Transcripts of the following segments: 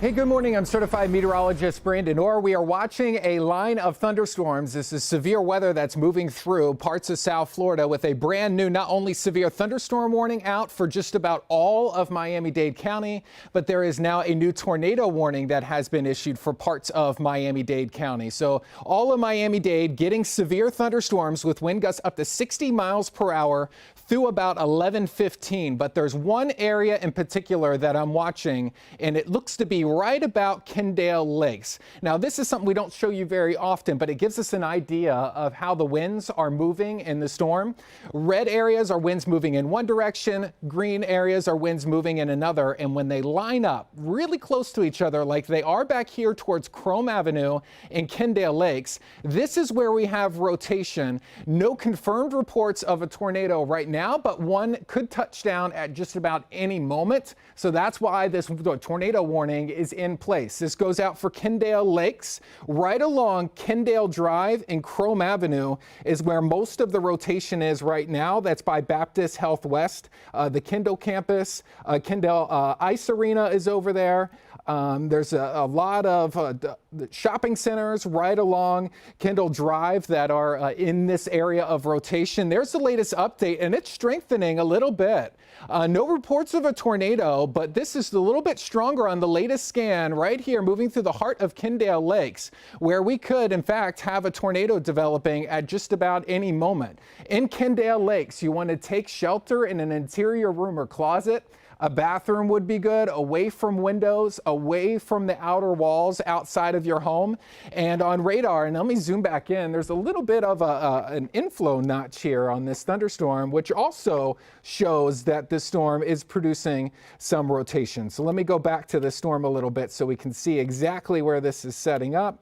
Hey, good morning. I'm certified meteorologist Brandon Orr. We are watching a line of thunderstorms. This is severe weather that's moving through parts of South Florida with a brand new, not only severe thunderstorm warning out for just about all of Miami-Dade County, but there is now a new tornado warning that has been issued for parts of Miami-Dade County. So all of Miami-Dade getting severe thunderstorms with wind gusts up to 60 miles per hour through about 11:15. But there's one area in particular that I'm watching, and it looks to be right about Kendale Lakes. Now, this is something we don't show you very often, but it gives us an idea of how the winds are moving in the storm. Red areas are winds moving in one direction, green areas are winds moving in another, and when they line up really close to each other like they are back here towards Chrome Avenue and Kendale Lakes, this is where we have rotation. No confirmed reports of a tornado right now, but one could touch down at just about any moment. So that's why this tornado warning is in place. This goes out for Kendale Lakes. Right along Kendale Drive and Chrome Avenue is where most of the rotation is right now. That's by Baptist Health West. The Kendall campus, Kendall Ice Arena is over there. There's a lot of shopping centers right along Kendall Drive that are in this area of rotation. There's the latest update, and it's strengthening a little bit. No reports of a tornado, but this is a little bit stronger on the latest scan right here, moving through the heart of Kendale Lakes, where we could, in fact, have a tornado developing at just about any moment. In Kendale Lakes, you want to take shelter in an interior room or closet. A bathroom would be good, away from windows, away from the outer walls outside of your home. And on radar, and let me zoom back in, there's a little bit of an inflow notch here on this thunderstorm, which also shows that the storm is producing some rotation. So let me go back to the storm a little bit so we can see exactly where this is setting up.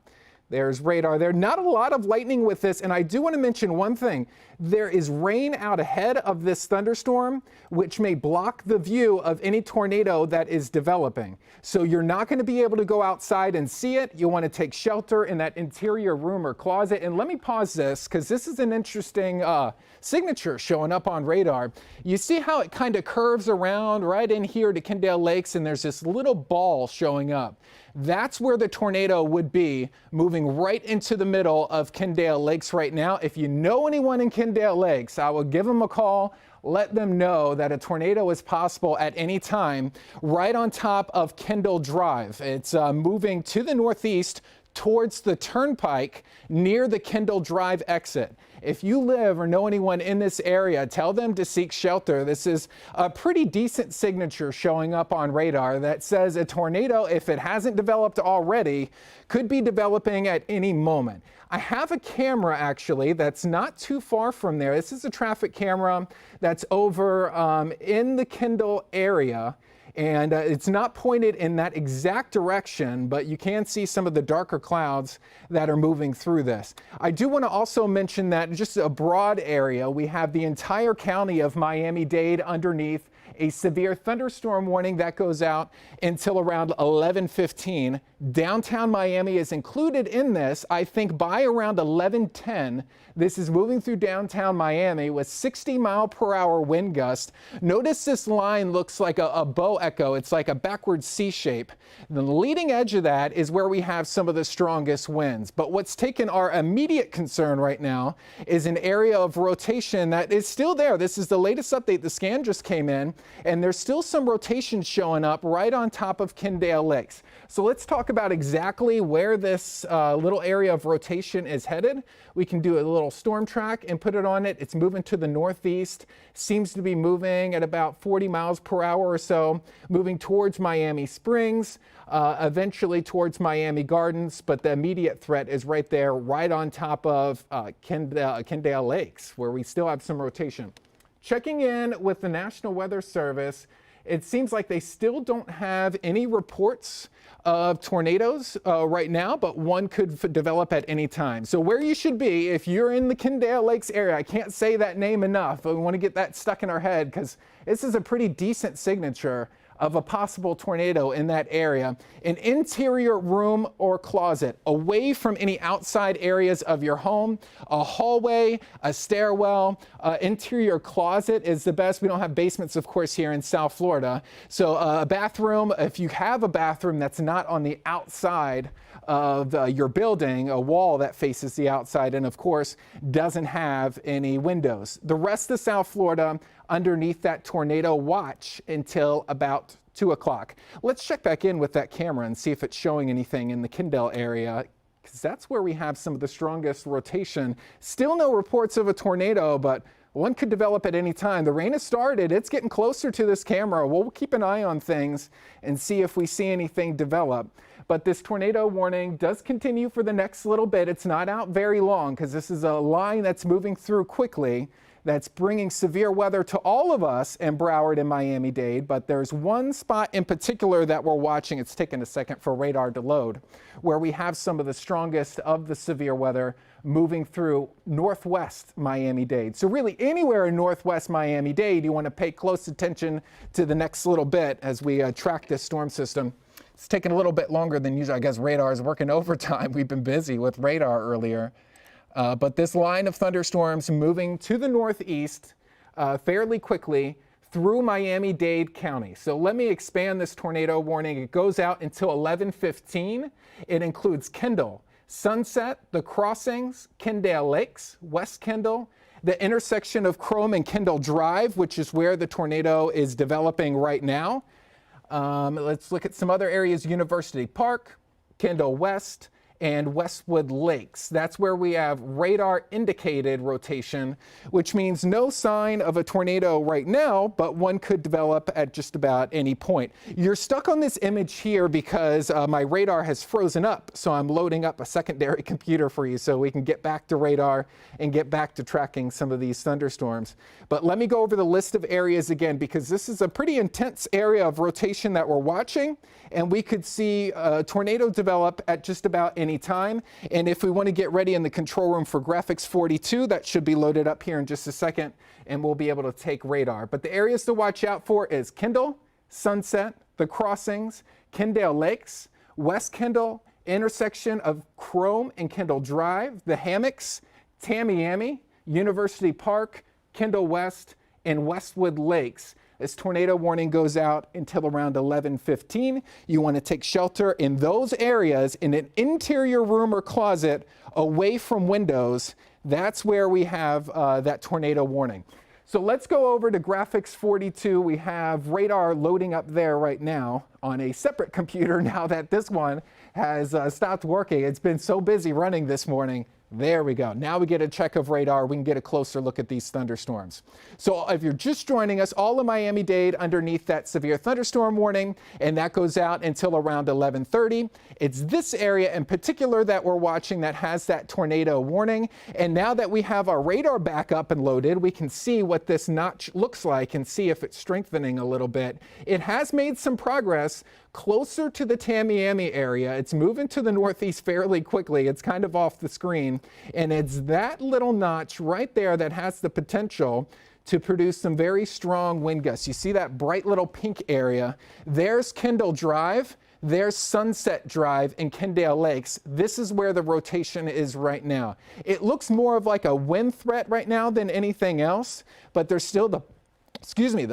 There's radar there. Not a lot of lightning with this, and I do want to mention one thing. There is rain out ahead of this thunderstorm, which may block the view of any tornado that is developing. So you're not going to be able to go outside and see it. You want to take shelter in that interior room or closet. And let me pause this because this is an interesting signature showing up on radar. You see how it kind of curves around right in here to Kendale Lakes, and there's this little ball showing up. That's where the tornado would be, moving right into the middle of Kendale Lakes right now. If you know anyone in Kendale Lakes, I will give them a call. Let them know that a tornado is possible at any time right on top of Kendall Drive. It's moving to the northeast towards the turnpike near the Kendall Drive exit. If you live or know anyone in this area, tell them to seek shelter. This is a pretty decent signature showing up on radar that says a tornado, if it hasn't developed already, could be developing at any moment. I have a camera actually that's not too far from there. This is a traffic camera that's over in the Kendall area. And it's not pointed in that exact direction, but you can see some of the darker clouds that are moving through this. I do want to also mention that just a broad area, we have the entire county of Miami-Dade underneath a severe thunderstorm warning that goes out until around 11:15. Downtown Miami is included in this. I think by around 11:10, this is moving through downtown Miami with 60-mile-per-hour wind gusts. Notice this line looks like a bow echo. It's like a backward C shape. The leading edge of that is where we have some of the strongest winds. But what's taken our immediate concern right now is an area of rotation that is still there. This is the latest update. The scan just came in, and there's still some rotation showing up right on top of Kendale Lakes. So let's talk about exactly where this little area of rotation is headed. We can do a little storm track and put it on it. It's moving to the northeast, seems to be moving at about 40 miles per hour or so, moving towards Miami Springs, eventually towards Miami Gardens, but the immediate threat is right there, right on top of Kendale Lakes, where we still have some rotation. Checking in with the National Weather Service, it seems like they still don't have any reports of tornadoes right now, but one could develop at any time. So where you should be, if you're in the Kendale Lakes area, I can't say that name enough, but we want to get that stuck in our head because this is a pretty decent signature of a possible tornado in that area. An interior room or closet, away from any outside areas of your home, a hallway, a stairwell, interior closet is the best. We don't have basements, of course, here in South Florida. So a bathroom, if you have a bathroom that's not on the outside of your building, a wall that faces the outside, and of course doesn't have any windows. The rest of South Florida underneath that tornado watch until about 2 o'clock. Let's check back in with that camera and see if it's showing anything in the Kendall area, because that's where we have some of the strongest rotation. Still no reports of a tornado, but one could develop at any time. The rain has started. It's getting closer to this camera. We'll keep an eye on things and see if we see anything develop. But this tornado warning does continue for the next little bit. It's not out very long because this is a line that's moving through quickly, that's bringing severe weather to all of us in Broward and Miami-Dade. But there's one spot in particular that we're watching. It's taken a second for radar to load, where we have some of the strongest of the severe weather moving through northwest Miami-Dade. So really anywhere in northwest Miami-Dade, you want to pay close attention to the next little bit as we track this storm system. It's taking a little bit longer than usual. I guess radar is working overtime. We've been busy with radar earlier. But this line of thunderstorms moving to the northeast fairly quickly through Miami-Dade County. So let me expand this tornado warning. It goes out until 11:15. It includes Kendall, Sunset, the Crossings, Kendall Lakes, West Kendall, the intersection of Chrome and Kendall Drive, which is where the tornado is developing right now. Let's look at some other areas: University Park, Kendall West, and Westwood Lakes. That's where we have radar indicated rotation, which means no sign of a tornado right now, but one could develop at just about any point. You're stuck on this image here because my radar has frozen up, so I'm loading up a secondary computer for you so we can get back to radar and get back to tracking some of these thunderstorms. But let me go over the list of areas again, because this is a pretty intense area of rotation that we're watching, and we could see a tornado develop at just about any time. And if we want to get ready in the control room for graphics 42, that should be loaded up here in just a second, and we'll be able to take radar. But the areas to watch out for is Kendall, Sunset, the Crossings, Kendall Lakes, West Kendall, intersection of Chrome and Kendall Drive, the Hammocks, Tamiami, University Park, Kendall West, and Westwood Lakes. This tornado warning goes out until around 11:15. You want to take shelter in those areas in an interior room or closet away from windows. That's where we have that tornado warning. So let's go over to graphics 42. We have radar loading up there right now on a separate computer now that this one has stopped working. It's been so busy running this morning. There we go. Now we get a check of radar. We can get a closer look at these thunderstorms. So if you're just joining us, all of Miami-Dade underneath that severe thunderstorm warning, and that goes out until around 11:30. It's this area in particular that we're watching that has that tornado warning. And now that we have our radar back up and loaded, we can see what this notch looks like and see if it's strengthening a little bit. It has made some progress closer to the Tamiami area. It's moving to the northeast fairly quickly. It's kind of off the screen. And it's that little notch right there that has the potential to produce some very strong wind gusts. You see that bright little pink area? There's Kendall Drive. There's Sunset Drive and Kendall Lakes. This is where the rotation is right now. It looks more of like a wind threat right now than anything else, but there's still the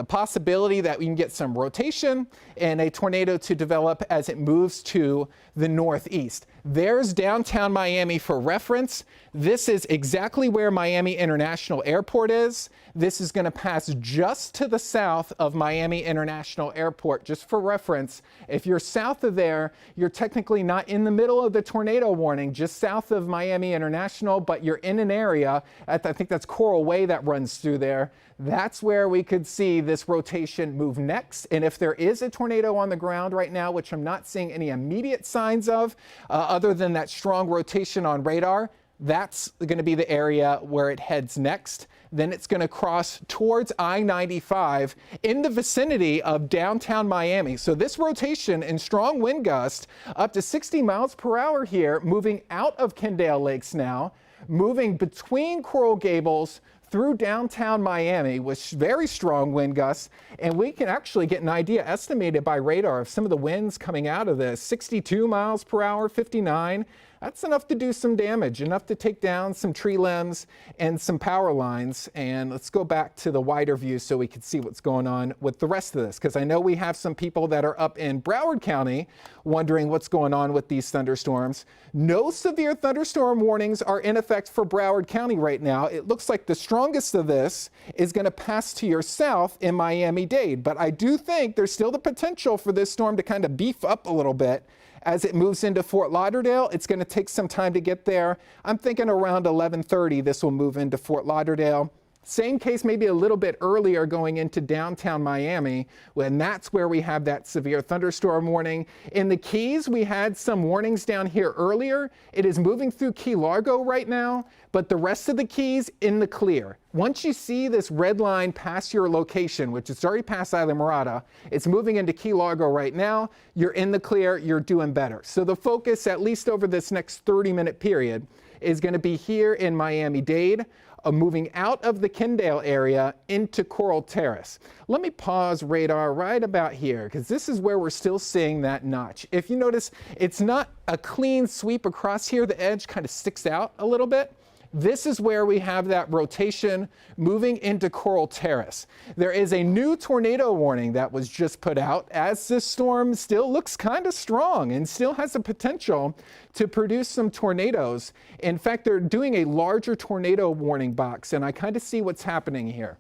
possibility that we can get some rotation and a tornado to develop as it moves to the northeast. There's downtown Miami for reference. This is exactly where Miami International Airport is. This is going to pass just to the south of Miami International Airport. Just for reference, if you're south of there, you're technically not in the middle of the tornado warning, just south of Miami International, but you're in an area, I think that's Coral Way that runs through there. That's where we could see this rotation move next. And if there is a tornado on the ground right now, which I'm not seeing any immediate signs of, other than that strong rotation on radar, that's going to be the area where it heads next. Then it's going to cross towards I-95 in the vicinity of downtown Miami. So this rotation and strong wind gust up to 60 miles per hour here, moving out of Kendall Lakes now, moving between Coral Gables through downtown Miami with very strong wind gusts, and we can actually get an idea estimated by radar of some of the winds coming out of this. 62 miles per hour, 59. That's enough to do some damage, enough to take down some tree limbs and some power lines. And let's go back to the wider view so we can see what's going on with the rest of this, because I know we have some people that are up in Broward County wondering what's going on with these thunderstorms. No severe thunderstorm warnings are in effect for Broward County right now. It looks like the strongest of this is going to pass to your south in Miami-Dade, but I do think there's still the potential for this storm to kind of beef up a little bit. As it moves into Fort Lauderdale, it's going to take some time to get there. I'm thinking around 11:30 this will move into Fort Lauderdale. Same case, maybe a little bit earlier going into downtown Miami, when that's where we have that severe thunderstorm warning. In the Keys, we had some warnings down here earlier. It is moving through Key Largo right now, but the rest of the Keys in the clear. Once you see this red line pass your location, which is already past Isla Mirada, it's moving into Key Largo right now, you're in the clear, you're doing better. So the focus, at least over this next 30-minute period, is going to be here in Miami-Dade, moving out of the Kendale area into Coral Terrace. Let me pause radar right about here, because this is where we're still seeing that notch. If you notice, it's not a clean sweep across here. The edge kind of sticks out a little bit. This is where we have that rotation moving into Coral Terrace. There is a new tornado warning that was just put out, as this storm still looks kind of strong and still has the potential to produce some tornadoes. In fact, they're doing a larger tornado warning box, and I kind of see what's happening here.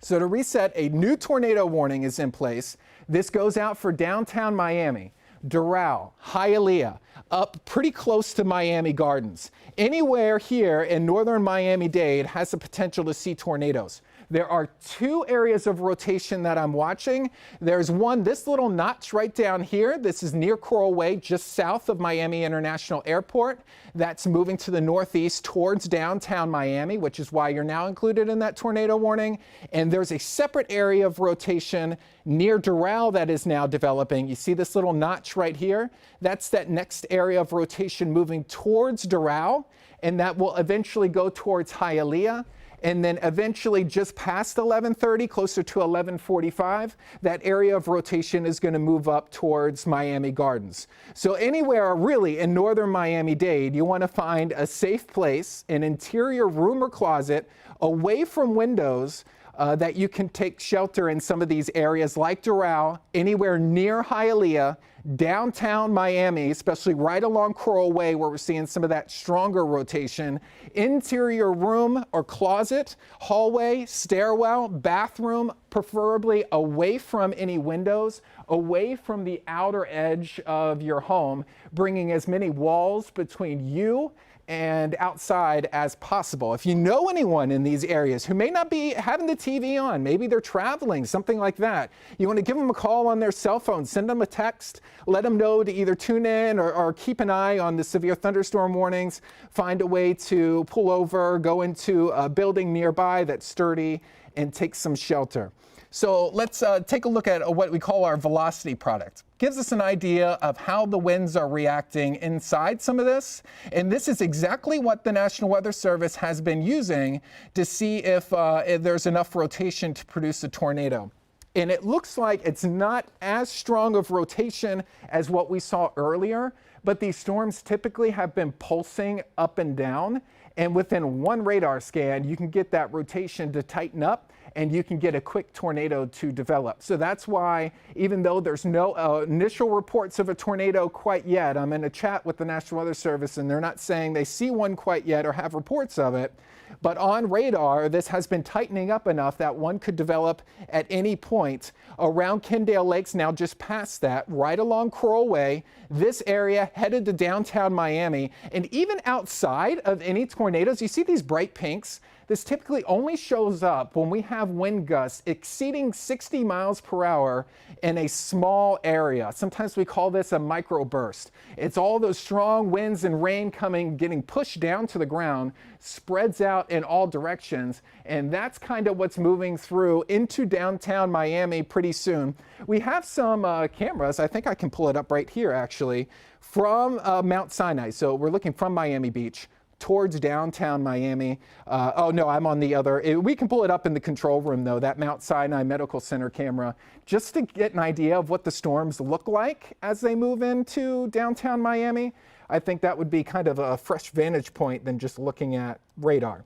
So to reset, a new tornado warning is in place. This goes out for downtown Miami, Doral, Hialeah, up pretty close to Miami Gardens. Anywhere here in northern Miami-Dade has the potential to see tornadoes. There are two areas of rotation that I'm watching. There's one, this little notch right down here. This is near Coral Way, just south of Miami International Airport. That's moving to the northeast towards downtown Miami, which is why you're now included in that tornado warning. And there's a separate area of rotation near Doral that is now developing. You see this little notch right here? That's that next area of rotation moving towards Doral, and that will eventually go towards Hialeah. And then eventually just past 11:30, closer to 11:45, that area of rotation is going to move up towards Miami Gardens. So anywhere really in northern Miami-Dade, you want to find a safe place, an interior room or closet away from windows that you can take shelter in some of these areas like Doral, anywhere near Hialeah, downtown Miami, especially right along Coral Way where we're seeing some of that stronger rotation. Interior room or closet, hallway, stairwell, bathroom, preferably away from any windows, away from the outer edge of your home, bringing as many walls between you and outside as possible. If you know anyone in these areas who may not be having the TV on, maybe they're traveling, something like that, you want to give them a call on their cell phone, send them a text, let them know to either tune in or keep an eye on the severe thunderstorm warnings, find a way to pull over, go into a building nearby that's sturdy, and take some shelter. So let's take a look at what we call our velocity product. Gives us an idea of how the winds are reacting inside some of this. And this is exactly what the National Weather Service has been using to see if there's enough rotation to produce a tornado. And it looks like it's not as strong of rotation as what we saw earlier, but these storms typically have been pulsing up and down. And within one radar scan, you can get that rotation to tighten up, and you can get a quick tornado to develop. So that's why, even though there's no initial reports of a tornado quite yet, I'm in a chat with the National Weather Service, and they're not saying they see one quite yet or have reports of it. But on radar, this has been tightening up enough that one could develop at any point around Kendale Lakes, now just past that, right along Coral Way, this area headed to downtown Miami. And even outside of any tornadoes, you see these bright pinks? This typically only shows up when we have wind gusts exceeding 60 miles per hour in a small area. Sometimes we call this a microburst. It's all those strong winds and rain getting pushed down to the ground, spreads out in all directions, and that's kind of what's moving through into downtown Miami pretty soon. We have some cameras, I think I can pull it up right here actually, from Mount Sinai. So we're looking from Miami Beach. towards downtown Miami. Oh no, I'm on the other. We can pull it up in the control room though, that Mount Sinai Medical Center camera, just to get an idea of what the storms look like as they move into downtown Miami. I think that would be kind of a fresh vantage point than just looking at radar.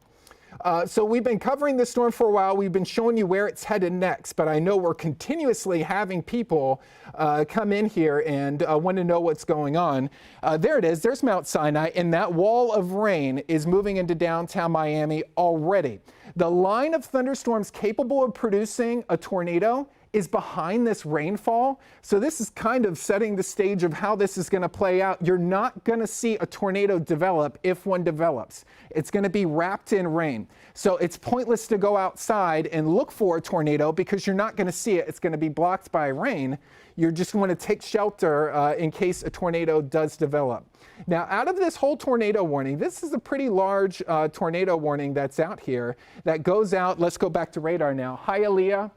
So we've been covering this storm for a while. We've been showing you where it's headed next, but I know we're continuously having people come in here and want to know what's going on. There it is. There's Mount Sinai, and that wall of rain is moving into downtown Miami already. The line of thunderstorms capable of producing a tornado is behind this rainfall. So this is kind of setting the stage of how this is going to play out. You're not going to see a tornado develop if one develops. It's going to be wrapped in rain. So it's pointless to go outside and look for a tornado because you're not going to see it. It's going to be blocked by rain. You're just going to take shelter in case a tornado does develop. Now, out of this whole tornado warning, this is a pretty large tornado warning that's out here that goes out. Let's go back to radar now. Hialeah,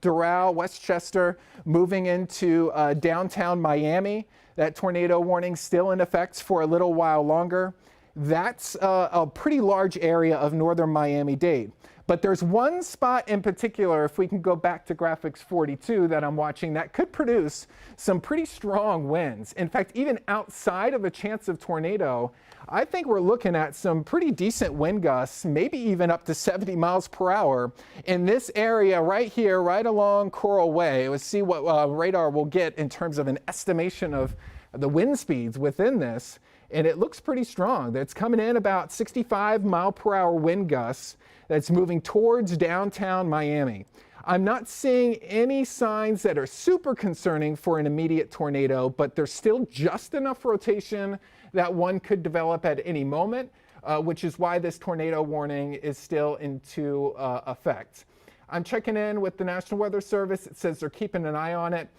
Doral, Westchester, moving into downtown Miami. That tornado warning still in effect for a little while longer. That's a pretty large area of northern Miami-Dade. But there's one spot in particular, if we can go back to graphics 42 that I'm watching, that could produce some pretty strong winds. In fact, even outside of a chance of tornado, I think we're looking at some pretty decent wind gusts, maybe even up to 70 miles per hour in this area right here, right along Coral Way. Let's see what radar will get in terms of an estimation of the wind speeds within this. And it looks pretty strong. It's coming in about 65 mile per hour wind gusts that's moving towards downtown Miami. I'm not seeing any signs that are super concerning for an immediate tornado, but there's still just enough rotation that one could develop at any moment, which is why this tornado warning is still into effect. I'm checking in with the National Weather Service. It says they're keeping an eye on it.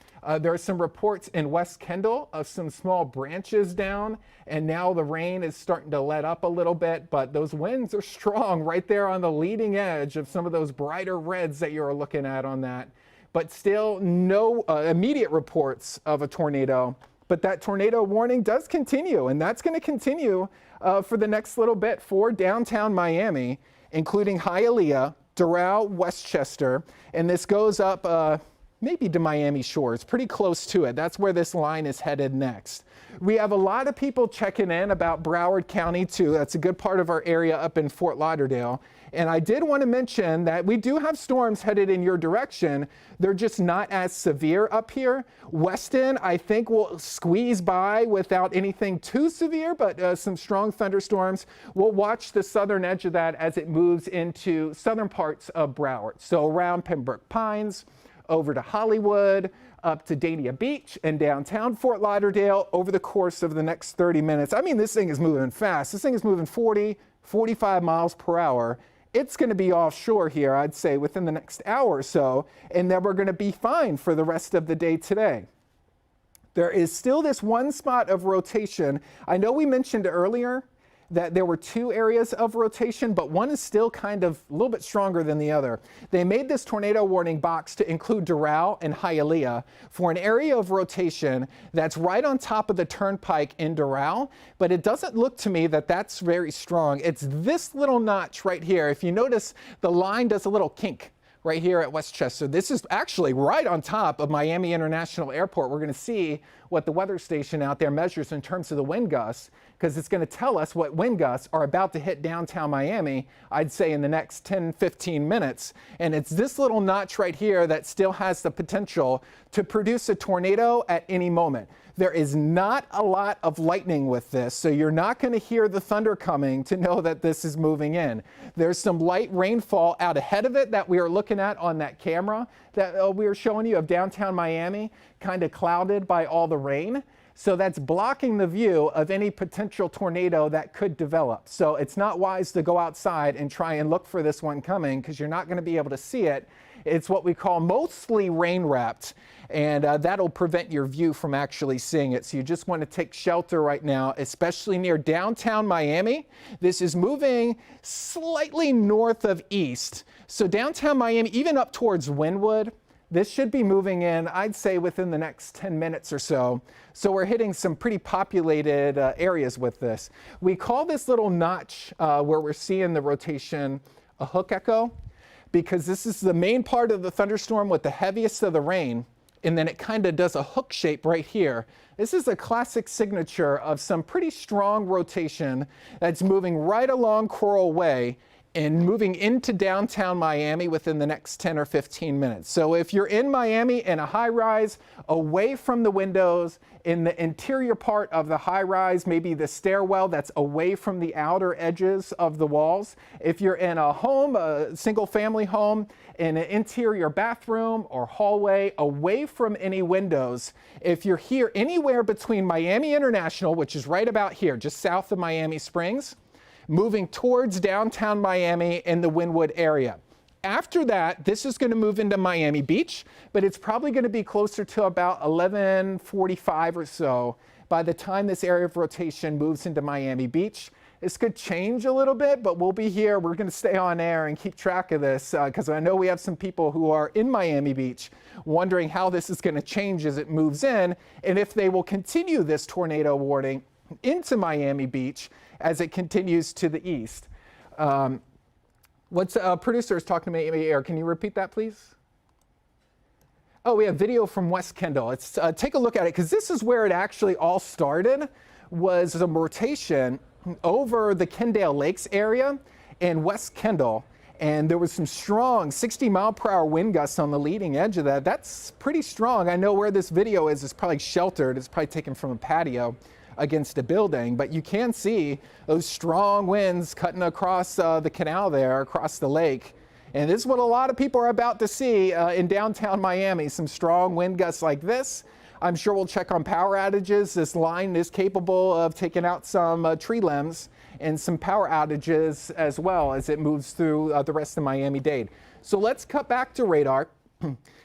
There are some reports in West Kendall of some small branches down, and now the rain is starting to let up a little bit, but those winds are strong right there on the leading edge of some of those brighter reds that you're looking at on that. But still no immediate reports of a tornado. But that tornado warning does continue, and that's going to continue for the next little bit for downtown Miami, including Hialeah, Doral, Westchester, and this goes up maybe to Miami Shores, pretty close to it. That's where this line is headed next. We have a lot of people checking in about Broward County too. That's a good part of our area up in Fort Lauderdale. And I did want to mention that we do have storms headed in your direction. They're just not as severe up here. Weston, I think, will squeeze by without anything too severe, but some strong thunderstorms. We'll watch the southern edge of that as it moves into southern parts of Broward. So around Pembroke Pines, over to Hollywood, up to Dania Beach and downtown Fort Lauderdale over the course of the next 30 minutes. I mean, this thing is moving fast. This thing is moving 40, 45 miles per hour. It's going to be offshore here, I'd say, within the next hour or so, and then we're going to be fine for the rest of the day today. There is still this one spot of rotation. I know we mentioned earlier that there were two areas of rotation, but one is still kind of a little bit stronger than the other. They made this tornado warning box to include Doral and Hialeah for an area of rotation that's right on top of the turnpike in Doral, but it doesn't look to me that that's very strong. It's this little notch right here. If you notice, the line does a little kink right here at Westchester. This is actually right on top of Miami International Airport. We're going to see what the weather station out there measures in terms of the wind gusts, because it's going to tell us what wind gusts are about to hit downtown Miami, I'd say in the next 10, 15 minutes. And it's this little notch right here that still has the potential to produce a tornado at any moment. There is not a lot of lightning with this, so you're not going to hear the thunder coming to know that this is moving in. There's some light rainfall out ahead of it that we are looking at on that camera that we were showing you of downtown Miami, kind of clouded by all the rain. So that's blocking the view of any potential tornado that could develop. So it's not wise to go outside and try and look for this one coming, because you're not going to be able to see it. It's what we call mostly rain wrapped, and that'll prevent your view from actually seeing it. So you just want to take shelter right now, especially near downtown Miami. This is moving slightly north of east. So downtown Miami, even up towards Wynwood, This should be moving in, I'd say, within the next 10 minutes or so. So we're hitting some pretty populated areas with this. We call this little notch where we're seeing the rotation a hook echo, because this is the main part of the thunderstorm with the heaviest of the rain, and then it kind of does a hook shape right here. This is a classic signature of some pretty strong rotation that's moving right along Coral Way and moving into downtown Miami within the next 10 or 15 minutes. So if you're in Miami in a high rise, away from the windows, in the interior part of the high rise, maybe the stairwell that's away from the outer edges of the walls. If you're in a home, a single family home, in an interior bathroom or hallway, away from any windows, if you're here anywhere between Miami International, which is right about here, just south of Miami Springs, moving towards downtown Miami in the Wynwood area. After that, this is going to move into Miami Beach, but it's probably going to be closer to about 11:45 or so by the time this area of rotation moves into Miami Beach. This could change a little bit, but we'll be here. We're going to stay on air and keep track of this because I know we have some people who are in Miami Beach wondering how this is going to change as it moves in and if they will continue this tornado warning into Miami Beach as it continues to the east. What's producer is talking to me in the air. Can you repeat that, please? Oh, we have video from West Kendall. Let's take a look at it, because this is where it actually all started, was a rotation over the Kendall Lakes area in West Kendall. And there was some strong 60-mile-per-hour wind gusts on the leading edge of that. That's pretty strong. I know where this video is. It's probably sheltered. It's probably taken from a patio against a building, but you can see those strong winds cutting across the canal there, across the lake. And this is what a lot of people are about to see in downtown Miami, some strong wind gusts like this. I'm sure we'll check on power outages. This line is capable of taking out some tree limbs and some power outages as well as it moves through the rest of Miami-Dade. So let's cut back to radar.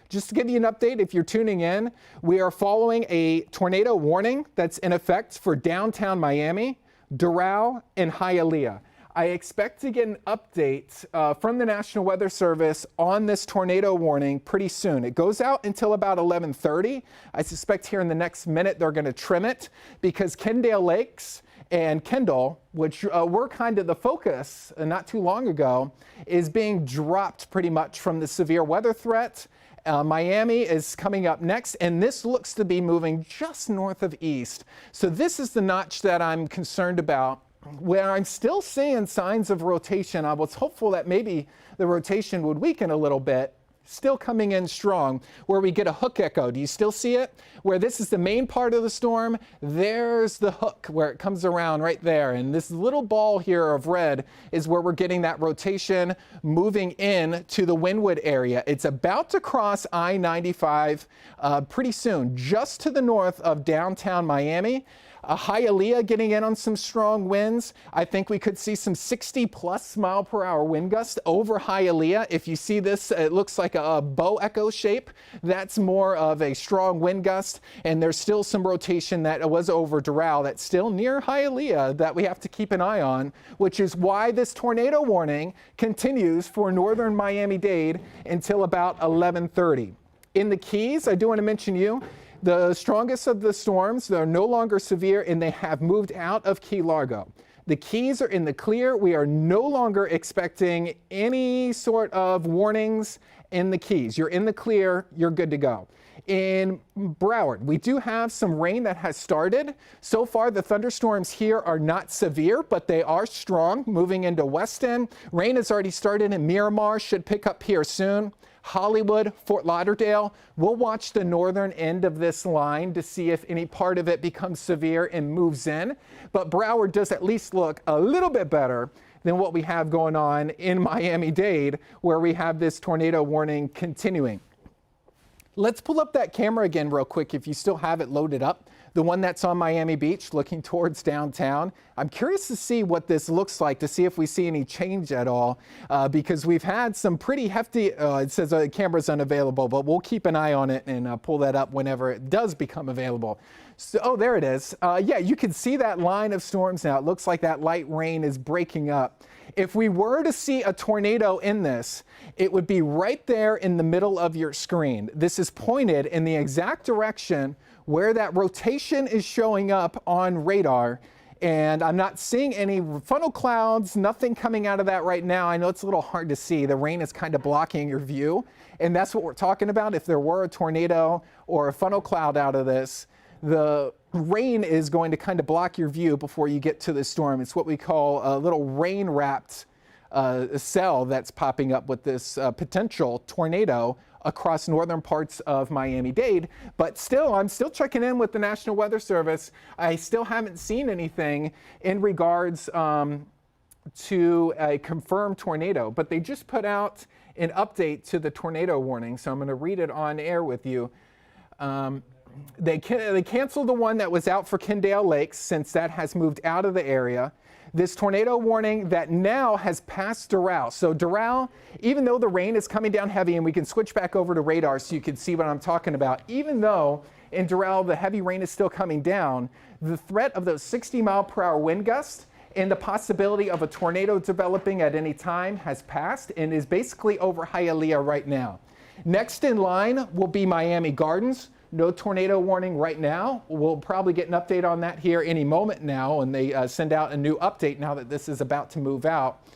Just to give you an update, if you're tuning in, we are following a tornado warning that's in effect for downtown Miami, Doral, and Hialeah. I expect to get an update from the National Weather Service on this tornado warning pretty soon. It goes out until about 11:30. I suspect here in the next minute they're going to trim it because Kendall Lakes and Kendall, which were kind of the focus not too long ago, is being dropped pretty much from the severe weather threat. Miami is coming up next, and this looks to be moving just north of east. So this is the notch that I'm concerned about, where I'm still seeing signs of rotation. I was hopeful that maybe the rotation would weaken a little bit. Still coming in strong, where we get a hook echo. Do you still see it? Where this is the main part of the storm, there's the hook where it comes around right there. And this little ball here of red is where we're getting that rotation moving in to the Wynwood area. It's about to cross I-95 pretty soon, just to the north of downtown Miami. Hialeah getting in on some strong winds. I think we could see some 60+ mile-per-hour wind gusts over Hialeah. If you see this, it looks like a bow echo shape. That's more of a strong wind gust. And there's still some rotation that was over Doral that's still near Hialeah that we have to keep an eye on, which is why this tornado warning continues for northern Miami-Dade until about 11:30. In the Keys, I do want to mention the strongest of the storms, they're no longer severe, and they have moved out of Key Largo. The Keys are in the clear. We are no longer expecting any sort of warnings in the Keys. You're in the clear, you're good to go. In Broward, we do have some rain that has started. So far, the thunderstorms here are not severe, but they are strong moving into Weston. Rain has already started in Miramar, should pick up here soon. Hollywood, Fort Lauderdale. We'll watch the northern end of this line to see if any part of it becomes severe and moves in. But Broward does at least look a little bit better than what we have going on in Miami-Dade, where we have this tornado warning continuing. Let's pull up that camera again real quick if you still have it loaded up. The one that's on Miami Beach looking towards downtown. I'm curious to see what this looks like, to see if we see any change at all, because we've had some pretty hefty, it says the camera's unavailable, but we'll keep an eye on it and pull that up whenever it does become available. So, oh, there it is. Yeah, you can see that line of storms now. It looks like that light rain is breaking up. If we were to see a tornado in this, it would be right there in the middle of your screen. This is pointed in the exact direction where that rotation is showing up on radar. And I'm not seeing any funnel clouds, nothing coming out of that right now. I know it's a little hard to see. The rain is kind of blocking your view. And that's what we're talking about. If there were a tornado or a funnel cloud out of this, the rain is going to kind of block your view before you get to the storm. It's what we call a little rain-wrapped cell that's popping up with this potential tornado across northern parts of Miami-Dade. But still, I'm still checking in with the National Weather Service. I still haven't seen anything in regards to a confirmed tornado, but they just put out an update to the tornado warning. So I'm going to read it on air with you. They canceled the one that was out for Kendale Lakes since that has moved out of the area. This tornado warning that now has passed Doral. So Doral, even though the rain is coming down heavy, and we can switch back over to radar so you can see what I'm talking about, even though in Doral the heavy rain is still coming down, the threat of those 60-mile-per-hour wind gusts and the possibility of a tornado developing at any time has passed and is basically over Hialeah right now. Next in line will be Miami Gardens. No tornado warning right now. We'll probably get an update on that here any moment now, and they send out a new update now that this is about to move out.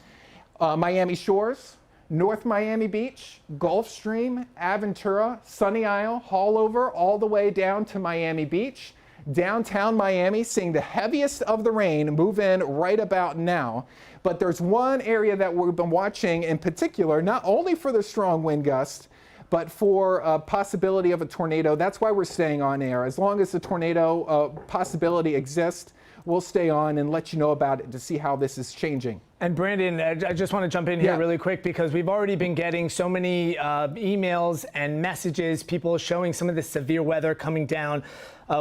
Miami Shores, North Miami Beach, Gulfstream, Aventura, Sunny Isle, Haulover, all the way down to Miami Beach. Downtown Miami seeing the heaviest of the rain move in right about now. But there's one area that we've been watching in particular, not only for the strong wind gusts, but for a possibility of a tornado. That's why we're staying on air. As long as the tornado possibility exists, we'll stay on and let you know about it to see how this is changing. And Brandon, I just want to jump in here really quick because we've already been getting so many emails and messages, people showing some of the severe weather coming down.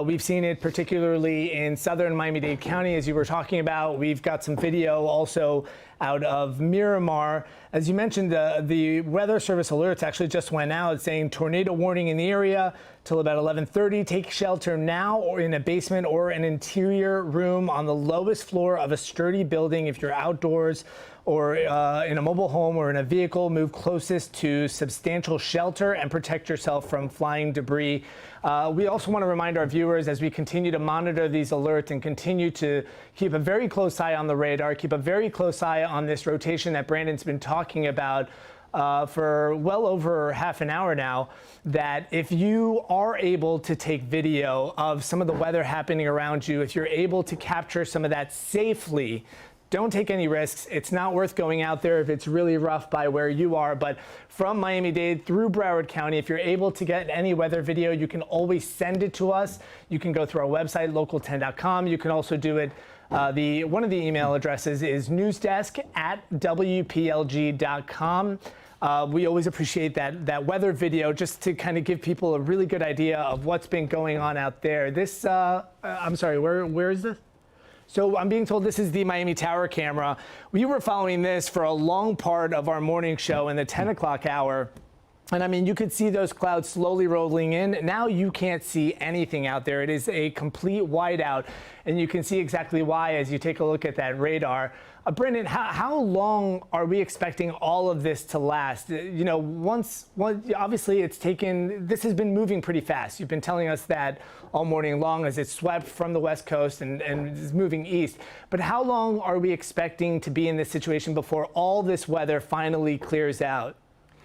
We've seen it particularly in southern Miami-Dade County, as you were talking about. We've got some video also out of Miramar. As you mentioned, the Weather Service alerts actually just went out saying tornado warning in the area till about 11:30. Take shelter now or in a basement or an interior room on the lowest floor of a sturdy building. If you're outdoors or in a mobile home or in a vehicle, move closest to substantial shelter and protect yourself from flying debris. We also want to remind our viewers as we continue to monitor these alerts and continue to keep a very close eye on the radar, keep a very close eye on this rotation that Brandon's been talking about for well over half an hour now, that if you are able to take video of some of the weather happening around you, if you're able to capture some of that safely, don't take any risks. It's not worth going out there if it's really rough by where you are. But from Miami-Dade through Broward County, if you're able to get any weather video, you can always send it to us. You can go through our website, local10.com. You can also do it. One of the email addresses is newsdesk@wplg.com. We always appreciate that weather video just to kind of give people a really good idea of what's been going on out there. This, I'm sorry, where is this? So I'm being told this is the Miami Tower camera. We were following this for a long part of our morning show in the 10 o'clock hour. And I mean, you could see those clouds slowly rolling in. Now you can't see anything out there. It is a complete whiteout. And you can see exactly why as you take a look at that radar. Brendan, how long are we expecting all of this to last? You know, obviously this has been moving pretty fast. You've been telling us that all morning long as it swept from the West Coast and is moving east. But how long are we expecting to be in this situation before all this weather finally clears out?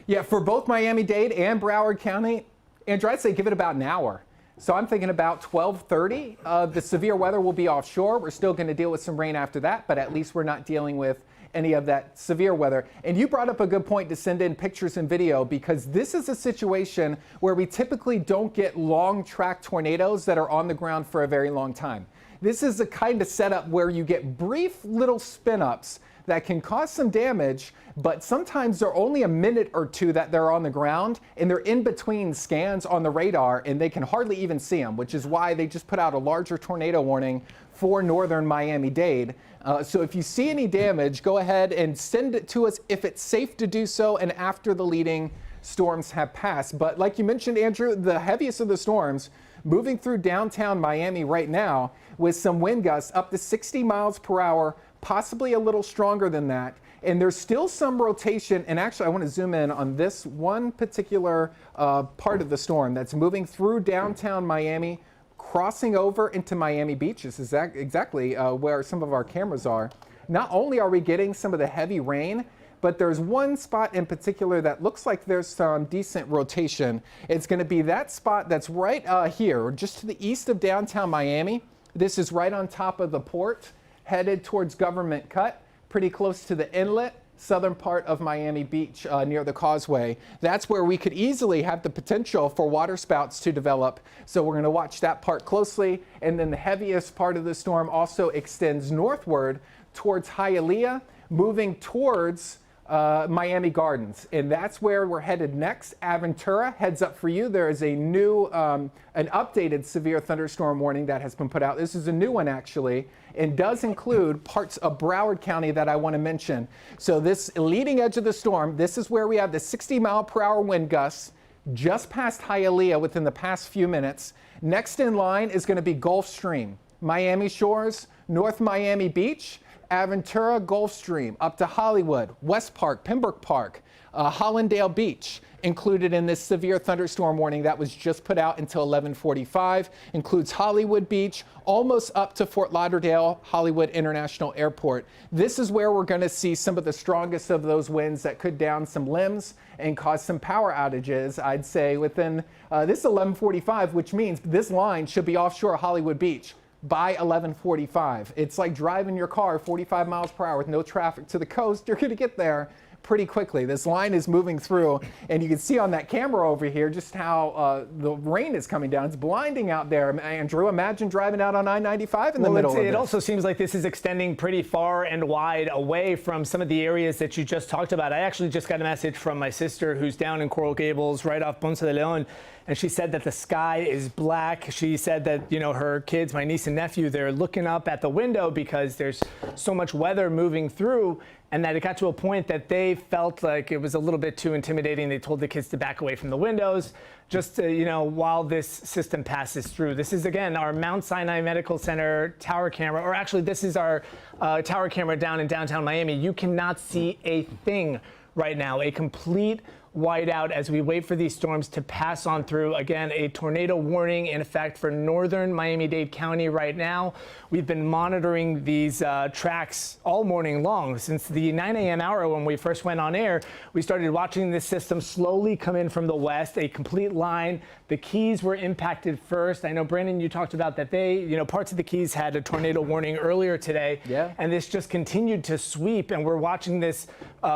Yeah, for both Miami-Dade and Broward County, Andrew, I'd say give it about an hour. So I'm thinking about 12:30. The severe weather will be offshore. We're still going to deal with some rain after that, but at least we're not dealing with any of that severe weather. And you brought up a good point to send in pictures and video, because this is a situation where we typically don't get long track tornadoes that are on the ground for a very long time. This is a kind of setup where you get brief little spin-ups that can cause some damage, but sometimes they're only a minute or two that they're on the ground, and they're in between scans on the radar, and they can hardly even see them, which is why they just put out a larger tornado warning for northern Miami-Dade. So if you see any damage, go ahead and send it to us if it's safe to do so and after the leading storms have passed. But like you mentioned, Andrew, the heaviest of the storms moving through downtown Miami right now with some wind gusts up to 60 miles per hour, possibly a little stronger than that. And there's still some rotation, and actually I want to zoom in on this one particular part of the storm that's moving through downtown Miami, crossing over into Miami Beach. This is exactly where some of our cameras are. Not only are we getting some of the heavy rain, but there's one spot in particular that looks like there's some decent rotation. It's going to be that spot that's right here, just to the east of downtown Miami. This is right on top of the port, headed towards Government Cut, pretty close to the inlet, southern part of Miami Beach near the causeway. That's where we could easily have the potential for waterspouts to develop. So we're going to watch that part closely. And then the heaviest part of the storm also extends northward towards Hialeah, moving towards Miami Gardens, and that's where we're headed next. Aventura, heads up for you. There is a new, an updated severe thunderstorm warning that has been put out. This is a new one actually, and does include parts of Broward County that I want to mention. So this leading edge of the storm, this is where we have the 60-mile-per-hour wind gusts just past Hialeah within the past few minutes. Next in line is going to be Gulfstream, Miami Shores, North Miami Beach, Aventura, Gulfstream, up to Hollywood, West Park, Pembroke Park, Hollandale Beach, included in this severe thunderstorm warning that was just put out until 11:45. Includes Hollywood Beach, almost up to Fort Lauderdale, Hollywood International Airport. This is where we're going to see some of the strongest of those winds that could down some limbs and cause some power outages, I'd say, within this 11:45, which means this line should be offshore Hollywood Beach by 11:45. It's like driving your car 45 miles per hour with no traffic to the coast. You're going to get there pretty quickly. This line is moving through, and you can see on that camera over here just how the rain is coming down. It's blinding out there. Andrew, imagine driving out on I-95 in the middle of this. It also seems like this is extending pretty far and wide away from some of the areas that you just talked about. I actually just got a message from my sister who's down in Coral Gables right off Ponce de Leon, and she said that the sky is black. She said that, you know, her kids, my niece and nephew, they're looking up at the window because there's so much weather moving through, and that it got to a point that they felt like it was a little bit too intimidating. They told the kids to back away from the windows just to, you know, while this system passes through. This is, again, our Mount Sinai Medical Center tower camera, or actually this is our tower camera down in downtown Miami. You cannot see a thing right now, a complete whiteout as we wait for these storms to pass on through. Again, a tornado warning in effect for northern Miami-Dade County right now. We've been monitoring these tracks all morning long. Since the 9 a.m. hour when we first went on air, we started watching this system slowly come in from the west, a complete line. The Keys were impacted first. I know, Brandon, you talked about that they, you know, parts of the Keys had a tornado warning earlier today. Yeah. And this just continued to sweep, and we're watching this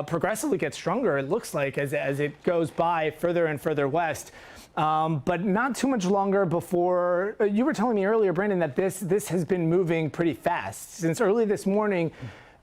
progressively get stronger, it looks like, as it goes by further and further west. But not too much longer before, you were telling me earlier, Brandon, that this has been moving pretty fast. Since early this morning,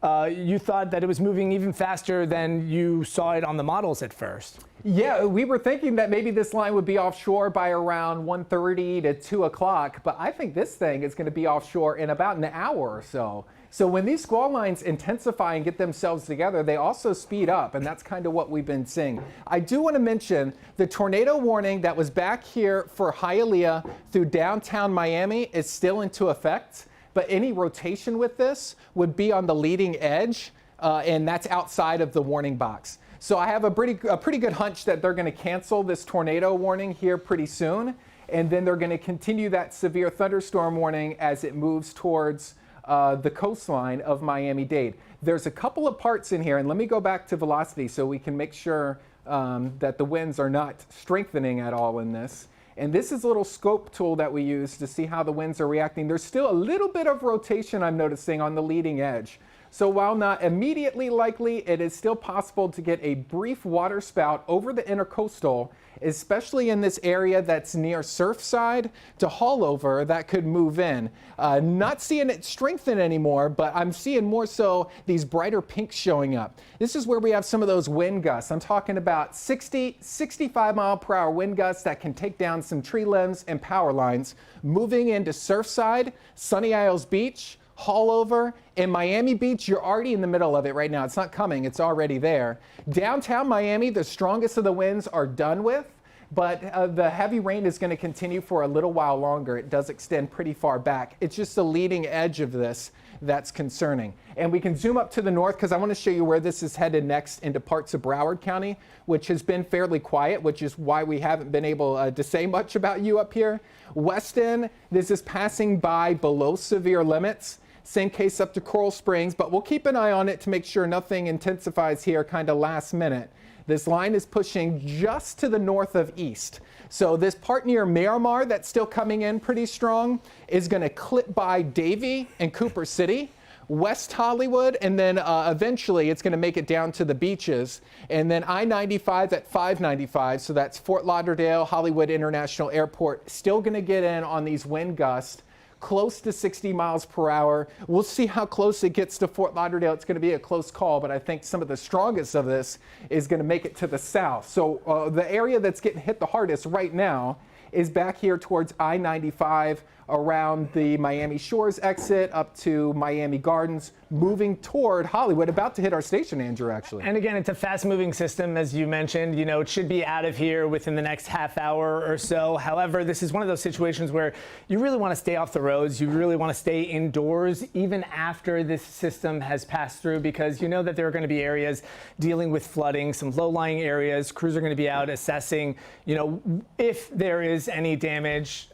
you thought that it was moving even faster than you saw it on the models at first. Yeah, we were thinking that maybe this line would be offshore by around 1:30 to 2 o'clock, but I think this thing is going to be offshore in about an hour or so. So when these squall lines intensify and get themselves together, they also speed up, and that's kind of what we've been seeing. I do want to mention the tornado warning that was back here for Hialeah through downtown Miami is still into effect, but any rotation with this would be on the leading edge, and that's outside of the warning box. So I have a pretty good hunch that they're going to cancel this tornado warning here pretty soon, and then they're going to continue that severe thunderstorm warning as it moves towards the coastline of Miami-Dade. There's a couple of parts in here, and let me go back to velocity so we can make sure that the winds are not strengthening at all in this. And this is a little scope tool that we use to see how the winds are reacting. There's still a little bit of rotation I'm noticing on the leading edge. So while not immediately likely, it is still possible to get a brief waterspout over the intercoastal, especially in this area that's near Surfside to Haulover that could move in. Not seeing it strengthen anymore, but I'm seeing more so these brighter pinks showing up. This is where we have some of those wind gusts. I'm talking about 60, 65 mile per hour wind gusts that can take down some tree limbs and power lines, moving into Surfside, Sunny Isles Beach, Haulover, and Miami Beach. You're already in the middle of it right now. It's not coming, it's already there. Downtown Miami, the strongest of the winds are done with. but the heavy rain is going to continue for a little while longer. It does extend pretty far back. It's just the leading edge of this that's concerning. And we can zoom up to the north because I want to show you where this is headed next into parts of Broward County, which has been fairly quiet, which is why we haven't been able to say much about you up here. Weston, this is passing by below severe limits. Same case up to Coral Springs, but we'll keep an eye on it to make sure nothing intensifies here kind of last minute. This line is pushing just to the north of east. So this part near Miramar that's still coming in pretty strong is going to clip by Davie and Cooper City, West Hollywood, and then eventually it's going to make it down to the beaches. And then I-95 at 595, so that's Fort Lauderdale, Hollywood International Airport, still going to get in on these wind gusts close to 60 miles per hour. We'll see how close it gets to Fort Lauderdale. It's going to be a close call, but I think some of the strongest of this is going to make it to the south. So the area that's getting hit the hardest right now is back here towards I-95 around the Miami Shores exit up to Miami Gardens, moving toward Hollywood, about to hit our station, Andrew, actually. And again, it's a fast-moving system, as you mentioned. You know, it should be out of here within the next half hour or so. However, this is one of those situations where you really want to stay off the roads. You really want to stay indoors even after this system has passed through, because you know that there are going to be areas dealing with flooding, some low-lying areas. Crews are going to be out assessing, you know, if there is any damage.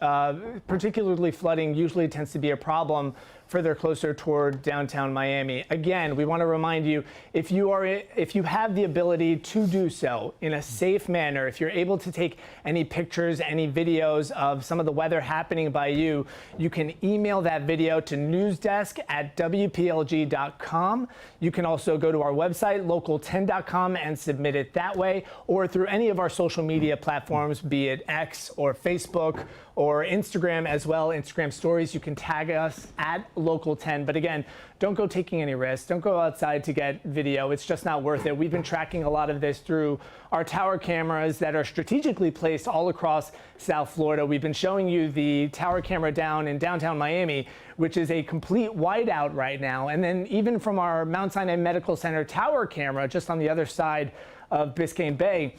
Particularly flooding usually tends to be a problem further closer toward downtown Miami. Again, we want to remind you, if you have the ability to do so in a safe manner, if you're able to take any pictures, any videos of some of the weather happening by you, you can email that video to newsdesk@wplg.com. You can also go to our website, local10.com, and submit it that way, or through any of our social media platforms, be it X or Facebook or Instagram as well. Instagram stories, you can tag us at local10. But again, don't go taking any risks. Don't go outside to get video. It's just not worth it. We've been tracking a lot of this through our tower cameras that are strategically placed all across South Florida. We've been showing you the tower camera down in downtown Miami, which is a complete whiteout right now. And then even from our Mount Sinai Medical Center tower camera, just on the other side of Biscayne Bay,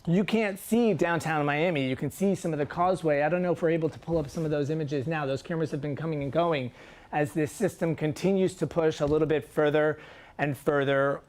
you can't see downtown Miami. You can see some of the causeway. I don't know if we're able to pull up some of those images now. Those cameras have been coming and going as this system continues to push a little bit further and further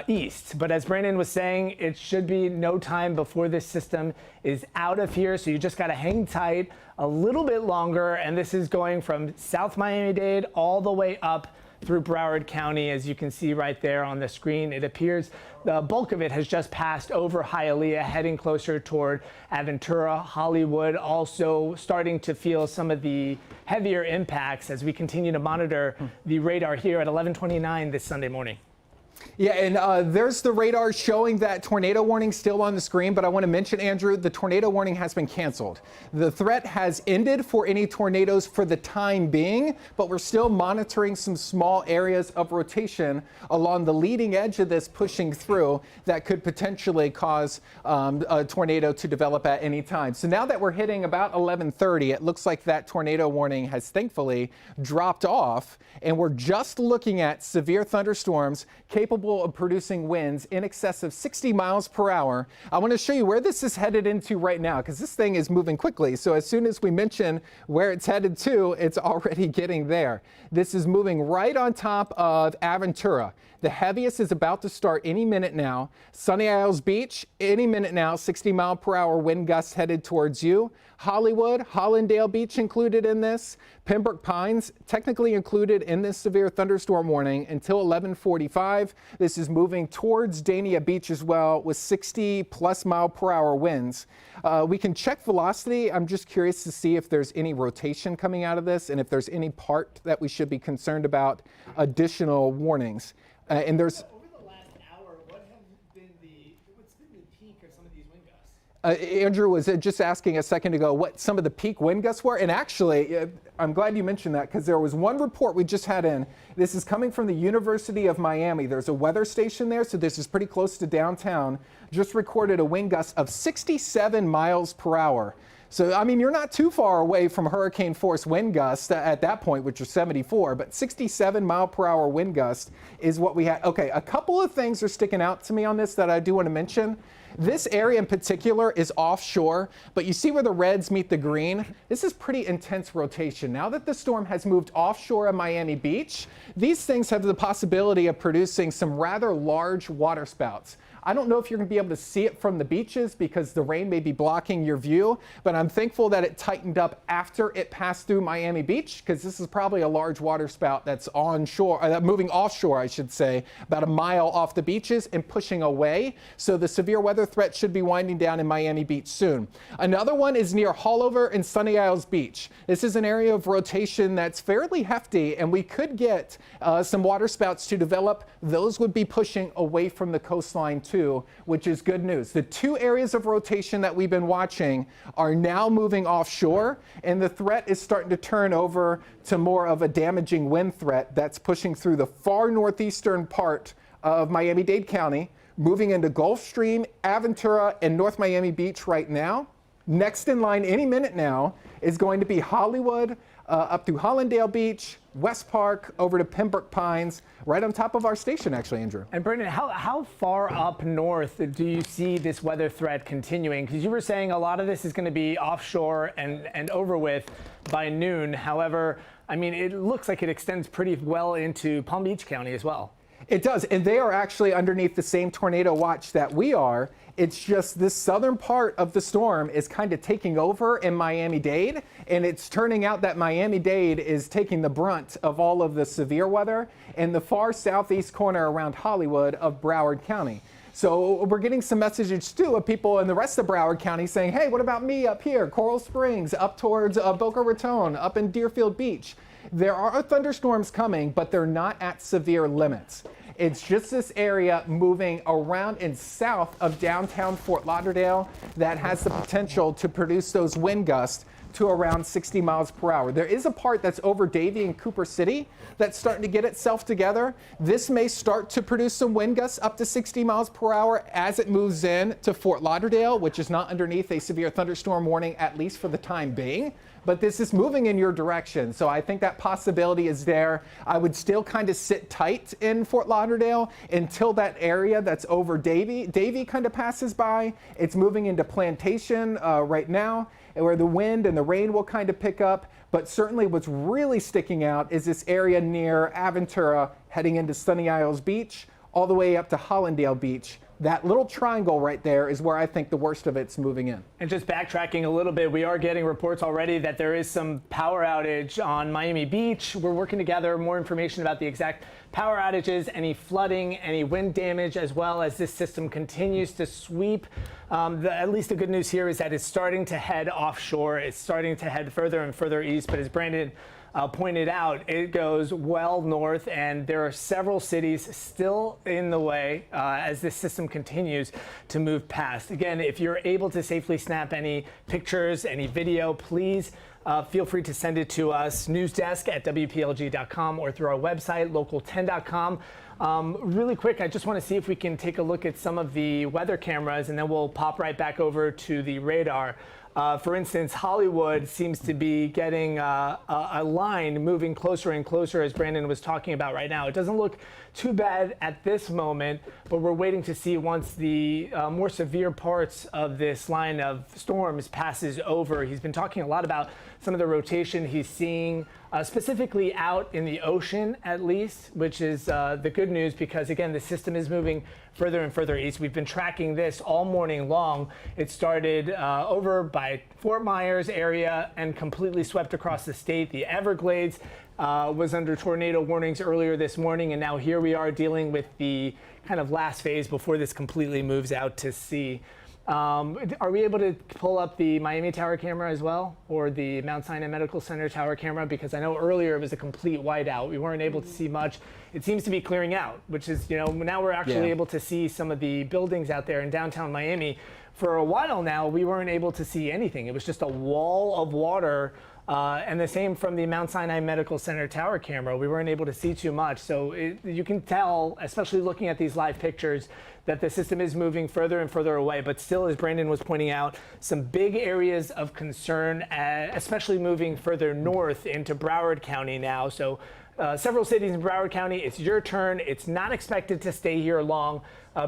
east. But as Brandon was saying, it should be no time before this system is out of here. So you just got to hang tight a little bit longer. And this is going from South Miami-Dade all the way up through Broward County. As you can see right there on the screen, it appears the bulk of it has just passed over Hialeah, heading closer toward Aventura, Hollywood, also starting to feel some of the heavier impacts as we continue to monitor the radar here at 11:29 this Sunday morning. Yeah, and there's the radar showing that tornado warning still on the screen, but I want to mention, Andrew, the tornado warning has been canceled. The threat has ended for any tornadoes for the time being, but we're still monitoring some small areas of rotation along the leading edge of this pushing through that could potentially cause a tornado to develop at any time. So now that we're hitting about 11:30, it looks like that tornado warning has thankfully dropped off, and we're just looking at severe thunderstorms capable of producing winds in excess of 60 miles per hour. I want to show you where this is headed into right now, because this thing is moving quickly. So as soon as we mention where it's headed to, it's already getting there. This is moving right on top of Aventura. The heaviest is about to start any minute now. Sunny Isles Beach, any minute now, 60 mile per hour wind gusts headed towards you. Hollywood, Hollandale Beach included in this. Pembroke Pines, technically included in this severe thunderstorm warning until 11:45. This is moving towards Dania Beach as well with 60 plus mile per hour winds. We can check velocity. I'm just curious to see if there's any rotation coming out of this and if there's any part that we should be concerned about additional warnings. And there's over the last hour, what's been the peak of some of these wind gusts? Andrew was just asking a second ago what some of the peak wind gusts were. And actually, I'm glad you mentioned that, because there was one report we just had in. This is coming from the University of Miami. There's a weather station there, so this is pretty close to downtown. Just recorded a wind gust of 67 miles per hour. So, I mean, you're not too far away from hurricane force wind gusts at that point, which are 74, but 67 mile per hour wind gust is what we had. Okay, a couple of things are sticking out to me on this that I do want to mention. This area in particular is offshore, but you see where the reds meet the green? This is pretty intense rotation. Now that the storm has moved offshore of Miami Beach, these things have the possibility of producing some rather large waterspouts. I don't know if you're going to be able to see it from the beaches because the rain may be blocking your view, but I'm thankful that it tightened up after it passed through Miami Beach, because this is probably a large waterspout that's onshore, moving offshore, I should say, about a mile off the beaches and pushing away. So the severe weather threat should be winding down in Miami Beach soon. Another one is near Haulover and Sunny Isles Beach. This is an area of rotation that's fairly hefty, and we could get some waterspouts to develop. Those would be pushing away from the coastline too, which is good news. The two areas of rotation that we've been watching are now moving offshore, and the threat is starting to turn over to more of a damaging wind threat that's pushing through the far northeastern part of Miami-Dade County, moving into Gulfstream, Aventura, and North Miami Beach right now. Next in line any minute now is going to be Hollywood, up through Hollandale Beach, West Park, over to Pembroke Pines, right on top of our station, actually, Andrew. And Brendan, how far up north do you see this weather threat continuing? Because you were saying a lot of this is going to be offshore and over with by noon. However, I mean, it looks like it extends pretty well into Palm Beach County as well. It does, and they are actually underneath the same tornado watch that we are. It's just this southern part of the storm is kind of taking over in Miami-Dade, and it's turning out that Miami-Dade is taking the brunt of all of the severe weather in the far southeast corner around Hollywood of Broward County. So we're getting some messages too of people in the rest of Broward County saying, hey, what about me up here, Coral Springs, up towards Boca Raton, up in Deerfield Beach? There are thunderstorms coming, but they're not at severe limits. It's just this area moving around and south of downtown Fort Lauderdale that has the potential to produce those wind gusts to around 60 miles per hour. There is a part that's over Davie and Cooper City that's starting to get itself together. This may start to produce some wind gusts up to 60 miles per hour as it moves in to Fort Lauderdale, which is not underneath a severe thunderstorm warning, at least for the time being. But this is moving in your direction, so I think that possibility is there. I would still kind of sit tight in Fort Lauderdale until that area that's over Davie kind of passes by. It's moving into Plantation right now, where the wind and the rain will kind of pick up. But certainly what's really sticking out is this area near Aventura heading into Sunny Isles Beach, all the way up to Hollandale Beach. That little triangle right there is where I think the worst of it's moving in. And just backtracking a little bit, we are getting reports already that there is some power outage on Miami Beach. We're working to gather more information about the exact power outages, any flooding, any wind damage, as well as this system continues to sweep. At least the good news here is that it's starting to head offshore. It's starting to head further and further east. But as Brandon pointed out, it goes well north, and there are several cities still in the way as this system continues to move past. Again, if you're able to safely snap any pictures, any video, please feel free to send it to us, newsdesk@wplg.com, or through our website, local10.com. Really quick, I just want to see if we can take a look at some of the weather cameras, and then we'll pop right back over to the radar. For instance, Hollywood seems to be getting a line moving closer and closer, as Brandon was talking about right now. It doesn't look too bad at this moment, but we're waiting to see once the more severe parts of this line of storms passes over. He's been talking a lot about some of the rotation he's seeing, specifically out in the ocean at least, which is the good news because, again, the system is moving further and further east. We've been tracking this all morning long. It started over by Fort Myers area and completely swept across the state. The Everglades was under tornado warnings earlier this morning, and now here we are dealing with the kind of last phase before this completely moves out to sea. Are we able to pull up the Miami Tower camera as well, or the Mount Sinai Medical Center Tower camera? Because I know earlier it was a complete whiteout. We weren't able to see much. It seems to be clearing out, which is, you know, now we're actually able to see some of the buildings out there in downtown Miami. For a while now, we weren't able to see anything. It was just a wall of water And the same from the Mount Sinai Medical Center tower camera. We weren't able to see too much. So you can tell, especially looking at these live pictures, that the system is moving further and further away. But still, as Brandon was pointing out, some big areas of concern, especially moving further north into Broward County now. So several cities in Broward County, it's your turn. It's not expected to stay here long.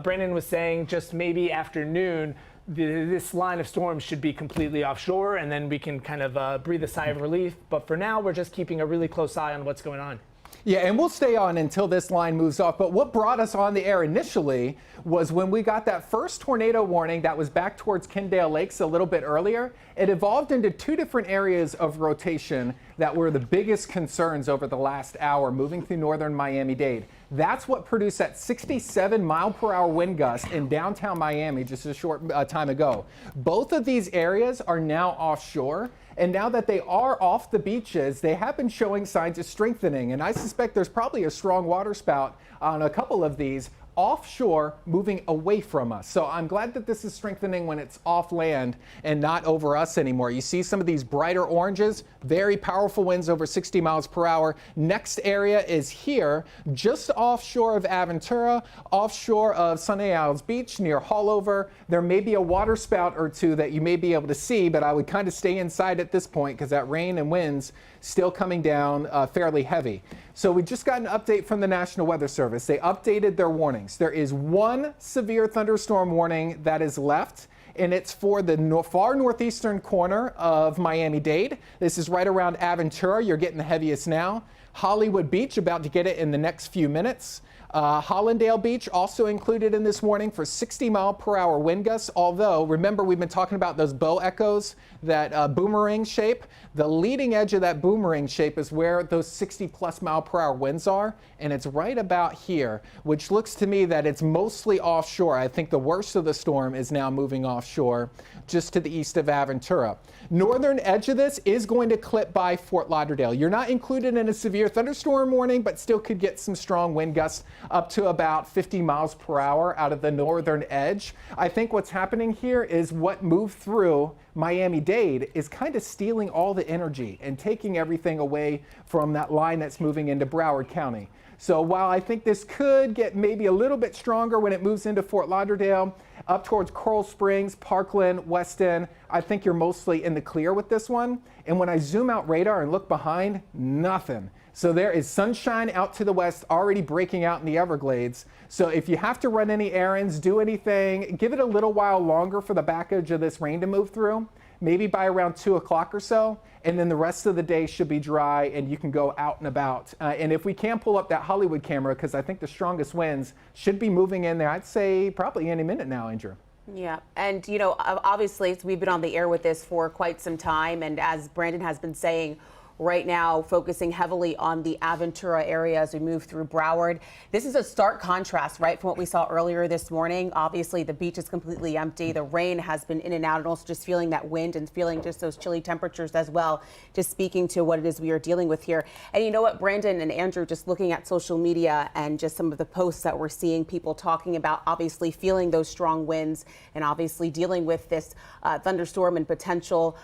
Brandon was saying just maybe afternoon, this line of storms should be completely offshore, and then we can kind of breathe a sigh of relief. But for now, we're just keeping a really close eye on what's going on. Yeah, and we'll stay on until this line moves off. But what brought us on the air initially was when we got that first tornado warning that was back towards Kendale Lakes a little bit earlier. It evolved into two different areas of rotation that were the biggest concerns over the last hour, moving through northern Miami-Dade. That's what produced that 67-mile-per-hour wind gust in downtown Miami just a short time ago. Both of these areas are now offshore. And now that they are off the beaches, they have been showing signs of strengthening. And I suspect there's probably a strong water spout on a couple of these offshore, moving away from us. So I'm glad that this is strengthening when it's off land and not over us anymore. You see some of these brighter oranges, very powerful winds over 60 miles per hour. Next area is here, just offshore of Aventura, offshore of Sunny Isles Beach near Haulover. There may be a water spout or two that you may be able to see, but I would kind of stay inside at this point because that rain and winds still coming down fairly heavy. So we just got an update from the National Weather Service. They updated their warnings. There is one severe thunderstorm warning that is left, and it's for the far northeastern corner of Miami-Dade. This is right around Aventura. You're getting the heaviest now. Hollywood Beach, about to get it in the next few minutes. Hollandale Beach also included in this warning for 60-mile-per-hour wind gusts, although remember we've been talking about those bow echoes, that boomerang shape. The leading edge of that boomerang shape is where those 60-plus-mile-per-hour winds are, and it's right about here, which looks to me that it's mostly offshore. I think the worst of the storm is now moving offshore just to the east of Aventura. Northern edge of this is going to clip by Fort Lauderdale. You're not included in a severe thunderstorm warning, but still could get some strong wind gusts up to about 50 miles per hour out of the northern edge. I think what's happening here is what moved through Miami-Dade is kind of stealing all the energy and taking everything away from that line that's moving into Broward County. So while I think this could get maybe a little bit stronger when it moves into Fort Lauderdale, up towards Coral Springs, Parkland, Weston, I think you're mostly in the clear with this one. And when I zoom out radar and look behind, nothing. So there is sunshine out to the west already breaking out in the Everglades. So if you have to run any errands, do anything, give it a little while longer for the back edge of this rain to move through, maybe by around 2 o'clock or so. And then the rest of the day should be dry and you can go out and about. And if we can pull up that Hollywood camera, because I think the strongest winds should be moving in there, I'd say probably any minute now, Andrew. Yeah, and you know, obviously we've been on the air with this for quite some time, and as Brandon has been saying, right now focusing heavily on the Aventura area as we move through Broward. This is a stark contrast, right, from what we saw earlier this morning. Obviously, the beach is completely empty. The rain has been in and out, and also just feeling that wind and feeling just those chilly temperatures as well, just speaking to what it is we are dealing with here. And you know what, Brandon and Andrew, just looking at social media and just some of the posts that we're seeing, people talking about obviously feeling those strong winds and obviously dealing with this thunderstorm and potential,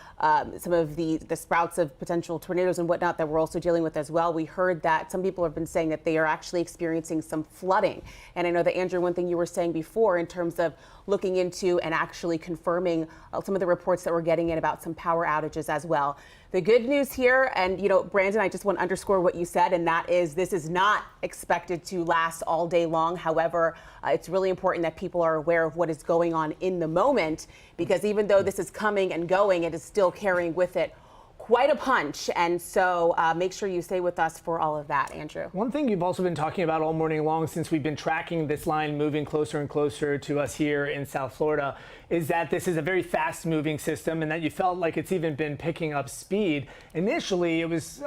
some of the sprouts of potential tornadoes and whatnot that we're also dealing with as well. We heard that some people have been saying that they are actually experiencing some flooding. And I know that, Andrew, one thing you were saying before in terms of looking into and actually confirming some of the reports that we're getting in about some power outages as well. The good news here, and you know, Brandon, I just want to underscore what you said, and that is this is not expected to last all day long. However, it's really important that people are aware of what is going on in the moment, because even though this is coming and going, it is still carrying with it quite a punch. And so make sure you stay with us for all of that, Andrew. One thing you've also been talking about all morning long since we've been tracking this line moving closer and closer to us here in South Florida is that this is a very fast moving system and that you felt like it's even been picking up speed. Initially, it was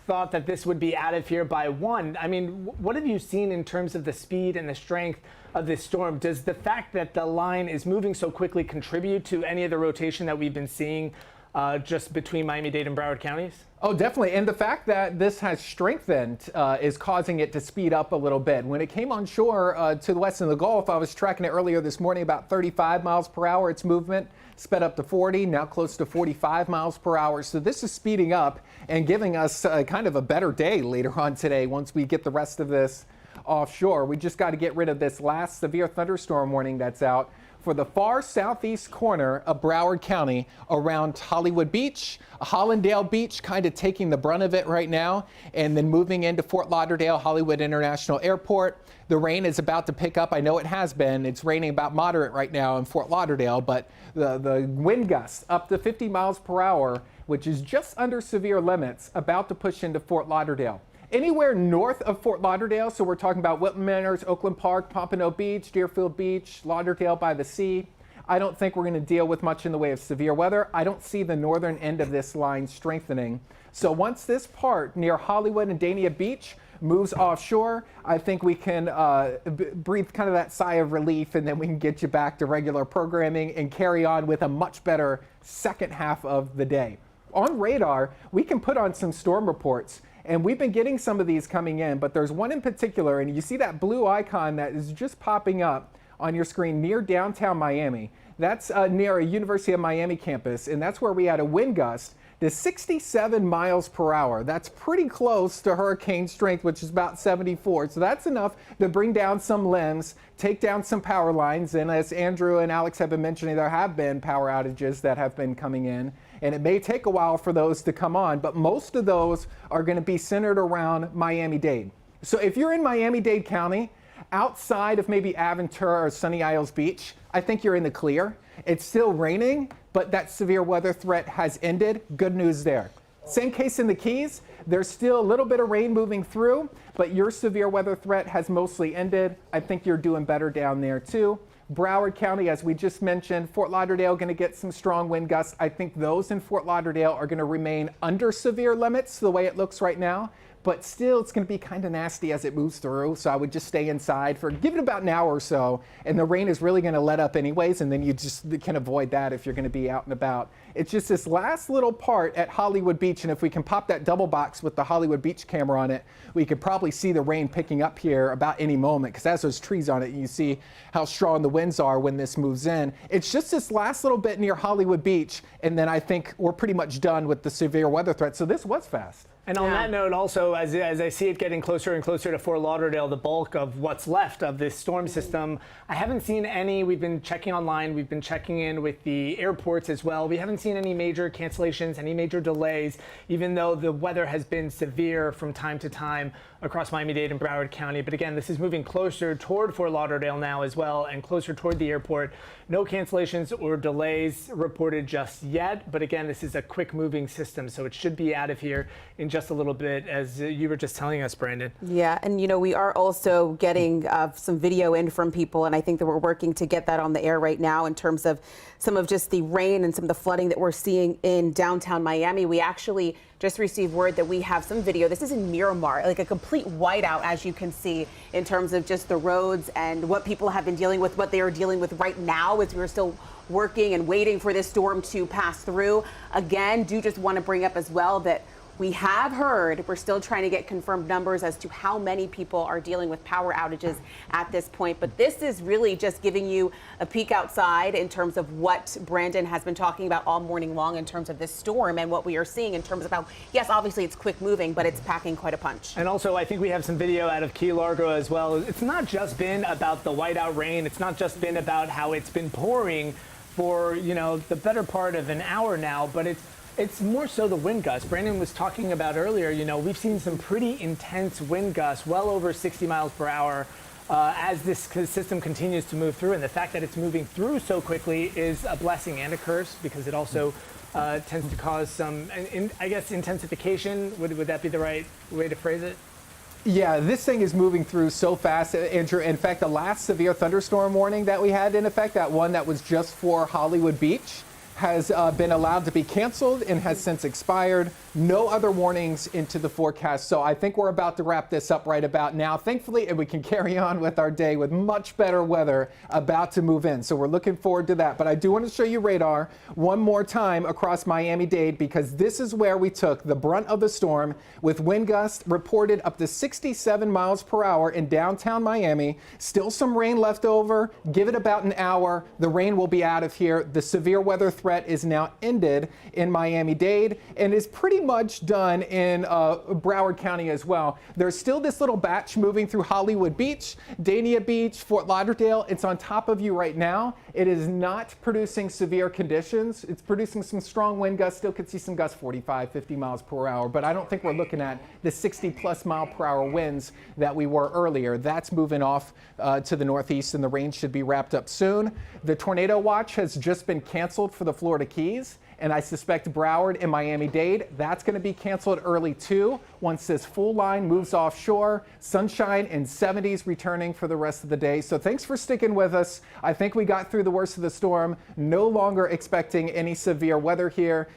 thought that this would be out of here by 1. I mean, what have you seen in terms of the speed and the strength of this storm? Does the fact that the line is moving so quickly contribute to any of the rotation that we've been seeing just between Miami-Dade and Broward counties? Oh, definitely. And the fact that this has strengthened is causing it to speed up a little bit. When it came on shore to the west of the Gulf, I was tracking it earlier this morning, about 35 miles per hour. Its movement sped up to 40, now close to 45 miles per hour. So this is speeding up and giving us kind of a better day later on today once we get the rest of this offshore. We just got to get rid of this last severe thunderstorm warning that's out for the far southeast corner of Broward County around Hollywood Beach, Hollandale Beach kind of taking the brunt of it right now, and then moving into Fort Lauderdale, Hollywood International Airport. The rain is about to pick up. I know it has been. It's raining about moderate right now in Fort Lauderdale, but the wind gusts up to 50 miles per hour, which is just under severe limits, about to push into Fort Lauderdale. Anywhere north of Fort Lauderdale, so we're talking about Whitman Manors, Oakland Park, Pompano Beach, Deerfield Beach, Lauderdale by the sea, I don't think we're going to deal with much in the way of severe weather. I don't see the northern end of this line strengthening. So once this part near Hollywood and Dania Beach moves offshore, I think we can breathe kind of that sigh of relief, and then we can get you back to regular programming and carry on with a much better second half of the day. On radar, we can put on some storm reports. And we've been getting some of these coming in, but there's one in particular, and you see that blue icon that is just popping up on your screen near downtown Miami. That's near a University of Miami campus, and that's where we had a wind gust to 67 miles per hour. That's pretty close to hurricane strength, which is about 74. So that's enough to bring down some limbs, take down some power lines, and as Andrew and Alex have been mentioning, there have been power outages that have been coming in. And it may take a while for those to come on, but most of those are going to be centered around Miami-Dade. So if you're in Miami-Dade County, outside of maybe Aventura or Sunny Isles Beach, I think you're in the clear. It's still raining, but that severe weather threat has ended. Good news there. Same case in the Keys. There's still a little bit of rain moving through, but your severe weather threat has mostly ended. I think you're doing better down there too. Broward County, as we just mentioned, Fort Lauderdale going to get some strong wind gusts. I think those in Fort Lauderdale are going to remain under severe limits the way it looks right now, but still it's going to be kind of nasty as it moves through. So I would just stay inside for give it about an hour or so, and the rain is really going to let up anyways, and then you just can avoid that if you're going to be out and about. It's just this last little part at Hollywood Beach, and if we can pop that double box with the Hollywood Beach camera on it, we could probably see the rain picking up here about any moment, because as those trees on it, you see how strong the winds are when this moves in. It's just this last little bit near Hollywood Beach, and then I think we're pretty much done with the severe weather threat. So this was fast. And on that note, also, as I see it getting closer and closer to Fort Lauderdale, the bulk of what's left of this storm system, I haven't seen any. We've been checking online. We've been checking in with the airports as well. We haven't seen any major cancellations, any major delays, even though the weather has been severe from time to time across Miami-Dade and Broward County. But again, this is moving closer toward Fort Lauderdale now as well, and closer toward the airport. No cancellations or delays reported just yet. But again, this is a quick moving system, so it should be out of here in just a little bit, as you were just telling us, Brandon. Yeah, and you know, we are also getting some video in from people, and I think that we're working to get that on the air right now in terms of some of just the rain and some of the flooding that we're seeing in downtown Miami. We actually just received word that we have some video. This is in Miramar, like a complete whiteout, as you can see, in terms of just the roads and what people have been dealing with, what they are dealing with right now as we're still working and waiting for this storm to pass through. Again, do just want to bring up as well that we have heard, we're still trying to get confirmed numbers as to how many people are dealing with power outages at this point. But this is really just giving you a peek outside in terms of what Brandon has been talking about all morning long in terms of this storm and what we are seeing in terms of how, yes, obviously it's quick moving, but it's packing quite a punch. And also, I think we have some video out of Key Largo as well. It's not just been about the whiteout rain. It's not just been about how it's been pouring for, you know, the better part of an hour now, but it's more so the wind gusts. Brandon was talking about earlier, you know, we've seen some pretty intense wind gusts, well over 60 miles per hour, as this system continues to move through. And the fact that it's moving through so quickly is a blessing and a curse, because it also tends to cause some, I guess, intensification. Would that be the right way to phrase it? Yeah, this thing is moving through so fast, Andrew. In fact, the last severe thunderstorm warning that we had in effect, that one that was just for Hollywood Beach, has been allowed to be canceled and has since expired. No other warnings into the forecast. So I think we're about to wrap this up right about now. Thankfully, and we can carry on with our day with much better weather about to move in. So we're looking forward to that. But I do want to show you radar one more time across Miami-Dade, because this is where we took the brunt of the storm, with wind gusts reported up to 67 miles per hour in downtown Miami. Still some rain left over. Give it about an hour. The rain will be out of here. The severe weather threat is now ended in Miami-Dade and is pretty much done in Broward County as well. There's still this little batch moving through Hollywood Beach, Dania Beach, Fort Lauderdale. It's on top of you right now. It is not producing severe conditions. It's producing some strong wind gusts. Still could see some gusts 45, 50 miles per hour, but I don't think we're looking at the 60+ mile per hour winds that we were earlier. That's moving off to the northeast, and the rain should be wrapped up soon. The tornado watch has just been canceled for the Florida Keys, and I suspect Broward and Miami-Dade, that's going to be canceled early too once this full line moves offshore. Sunshine and 70s returning for the rest of the day. So thanks for sticking with us. I think we got through the worst of the storm. No longer expecting any severe weather here.